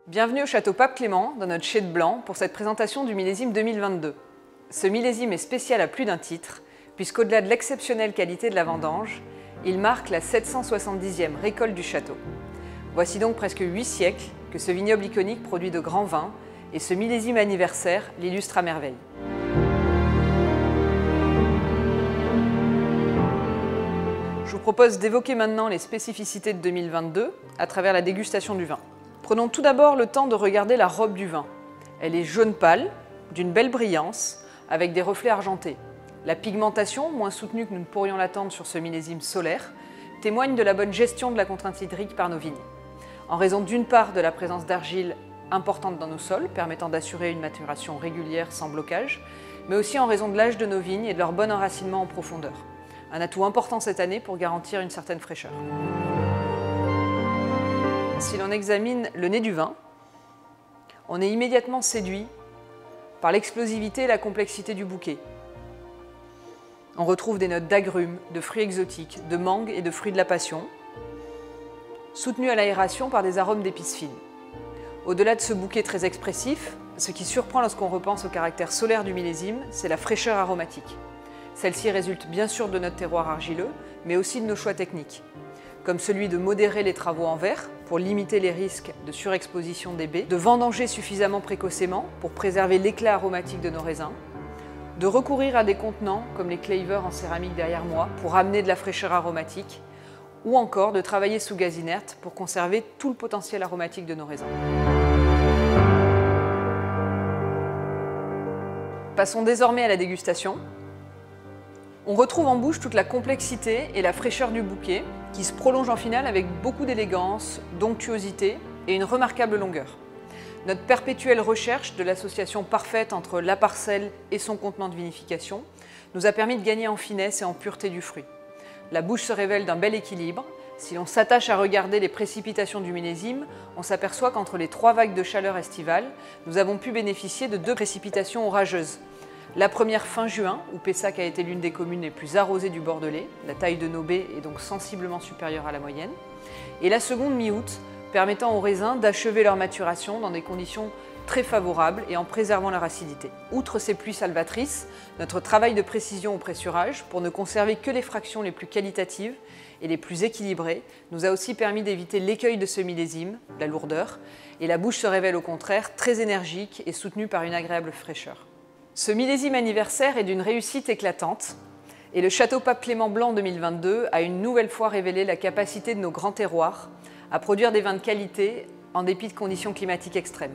Bienvenue au Château Pape Clément, dans notre chai de blanc, pour cette présentation du millésime 2022. Ce millésime est spécial à plus d'un titre, puisqu'au-delà de l'exceptionnelle qualité de la vendange, il marque la 770e récolte du château. Voici donc presque 8 siècles que ce vignoble iconique produit de grands vins, et ce millésime anniversaire l'illustre à merveille. Je vous propose d'évoquer maintenant les spécificités de 2022 à travers la dégustation du vin. Prenons tout d'abord le temps de regarder la robe du vin. Elle est jaune pâle, d'une belle brillance, avec des reflets argentés. La pigmentation, moins soutenue que nous ne pourrions l'attendre sur ce millésime solaire, témoigne de la bonne gestion de la contrainte hydrique par nos vignes. En raison d'une part de la présence d'argile importante dans nos sols, permettant d'assurer une maturation régulière sans blocage, mais aussi en raison de l'âge de nos vignes et de leur bon enracinement en profondeur. Un atout important cette année pour garantir une certaine fraîcheur. Si l'on examine le nez du vin, on est immédiatement séduit par l'explosivité et la complexité du bouquet. On retrouve des notes d'agrumes, de fruits exotiques, de mangue et de fruits de la passion, soutenus à l'aération par des arômes d'épices fines. Au-delà de ce bouquet très expressif, ce qui surprend lorsqu'on repense au caractère solaire du millésime, c'est la fraîcheur aromatique. Celle-ci résulte bien sûr de notre terroir argileux, mais aussi de nos choix techniques, comme celui de modérer les travaux en verre pour limiter les risques de surexposition des baies, de vendanger suffisamment précocement pour préserver l'éclat aromatique de nos raisins, de recourir à des contenants comme les clavers en céramique derrière moi pour amener de la fraîcheur aromatique, ou encore de travailler sous gaz inerte pour conserver tout le potentiel aromatique de nos raisins. Passons désormais à la dégustation. On retrouve en bouche toute la complexité et la fraîcheur du bouquet, qui se prolonge en finale avec beaucoup d'élégance, d'onctuosité et une remarquable longueur. Notre perpétuelle recherche de l'association parfaite entre la parcelle et son contenant de vinification nous a permis de gagner en finesse et en pureté du fruit. La bouche se révèle d'un bel équilibre. Si l'on s'attache à regarder les précipitations du millésime, on s'aperçoit qu'entre les 3 vagues de chaleur estivale, nous avons pu bénéficier de 2 précipitations orageuses. La première fin juin, où Pessac a été l'une des communes les plus arrosées du Bordelais, la taille de nos baies est donc sensiblement supérieure à la moyenne, et la seconde mi-août, permettant aux raisins d'achever leur maturation dans des conditions très favorables et en préservant leur acidité. Outre ces pluies salvatrices, notre travail de précision au pressurage, pour ne conserver que les fractions les plus qualitatives et les plus équilibrées, nous a aussi permis d'éviter l'écueil de ce millésime, la lourdeur, et la bouche se révèle au contraire très énergique et soutenue par une agréable fraîcheur. Ce millésime anniversaire est d'une réussite éclatante et le Château Pape Clément Blanc 2022 a une nouvelle fois révélé la capacité de nos grands terroirs à produire des vins de qualité en dépit de conditions climatiques extrêmes.